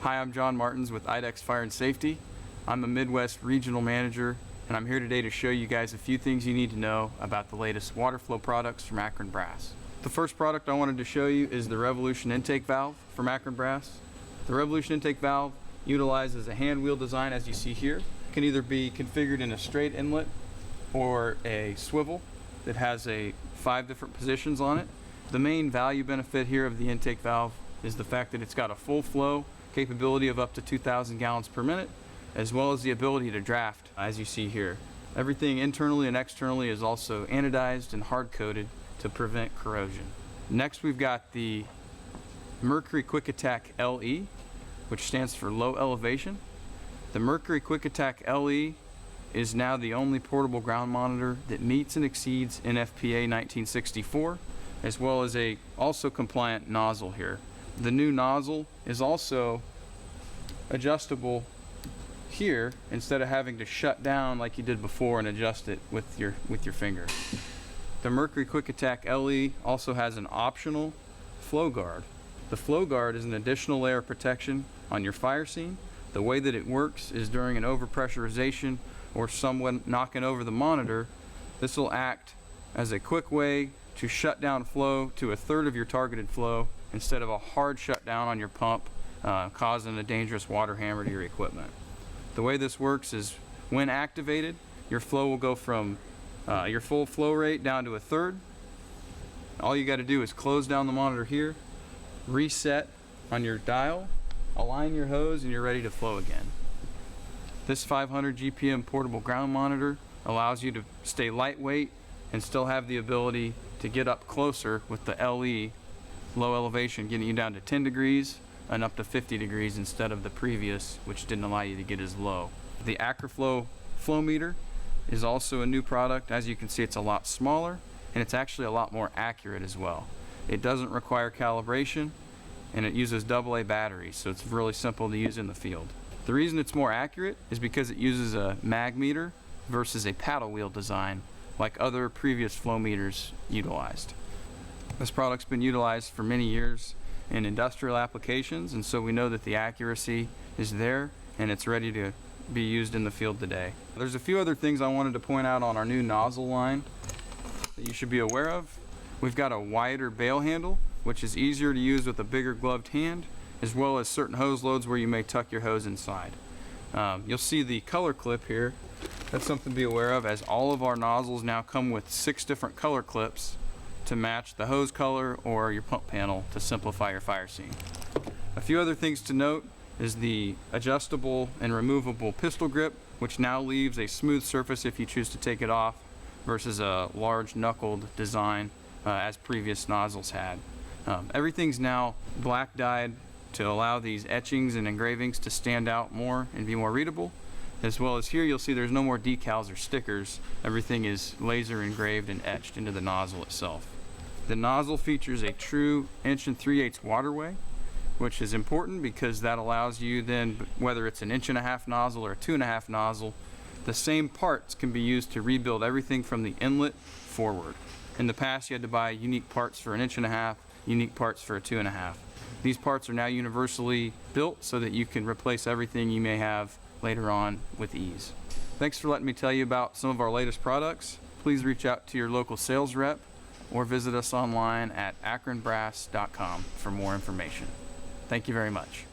Hi, I'm John Martins with Idex Fire and Safety. I'm a Midwest Regional Manager, and I'm here today to show you guys a few things you need to know about the latest water flow products from Akron Brass. The first product I wanted to show you is the Revolution Intake Valve from Akron Brass. The Revolution Intake Valve utilizes a hand wheel design, as you see here. It can either be configured in a straight inlet or a swivel that has 5 different positions on it. The main value benefit here of the intake valve is the fact that it's got a full flow capability of up to 2,000 gallons per minute, as well as the ability to draft, as you see here. Everything internally and externally is also anodized and hard coated to prevent corrosion. Next, we've got the Mercury Quick Attack LE, which stands for low elevation. The Mercury Quick Attack LE is now the only portable ground monitor that meets and exceeds NFPA 1964, as well as a also compliant nozzle here. The new nozzle is also adjustable here instead of having to shut down like you did before and adjust it with your finger. The Mercury Quick Attack LE also has an optional flow guard. The flow guard is an additional layer of protection on your fire scene. The way that it works is during an overpressurization or someone knocking over the monitor, this will act as a quick way to shut down flow to 1/3 of your targeted flow instead of a hard shutdown on your pump, causing a dangerous water hammer to your equipment. The way this works is when activated, your flow will go from your full flow rate down to 1/3. All you got to do is close down the monitor here, reset on your dial, align your hose, and you're ready to flow again. This 500 GPM portable ground monitor allows you to stay lightweight and still have the ability to get up closer with the LE, low elevation, getting you down to 10 degrees and up to 50 degrees instead of the previous, which didn't allow you to get as low. The AcroFlow flow meter is also a new product. As you can see, it's a lot smaller and it's actually a lot more accurate as well. It doesn't require calibration and it uses AA batteries, so it's really simple to use in the field. The reason it's more accurate is because it uses a mag meter versus a paddle wheel design like other previous flow meters utilized. This product's been utilized for many years in industrial applications, and so we know that the accuracy is there and it's ready to be used in the field today. There's a few other things I wanted to point out on our new nozzle line that you should be aware of. We've got a wider bail handle, which is easier to use with a bigger gloved hand, as well as certain hose loads where you may tuck your hose inside. You'll see the color clip here. That's something to be aware of, as all of our nozzles now come with 6 different color clips to match the hose color or your pump panel to simplify your fire scene. A few other things to note is the adjustable and removable pistol grip, which now leaves a smooth surface if you choose to take it off versus a large knuckled design as previous nozzles had. Everything's now black dyed to allow these etchings and engravings to stand out more and be more readable, as well as here you'll see there's no more decals or stickers. Everything is laser engraved and etched into the nozzle itself. The nozzle features a true 1 3/8" waterway, which is important because that allows you then, whether it's an 1.5" nozzle or a 2.5" nozzle, the same parts can be used to rebuild everything from the inlet forward. In the past you had to buy unique parts for an 1.5", unique parts for a 2.5. These parts are now universally built so that you can replace everything you may have later on with ease. Thanks for letting me tell you about some of our latest products. Please reach out to your local sales rep or visit us online at akronbrass.com for more information. Thank you very much.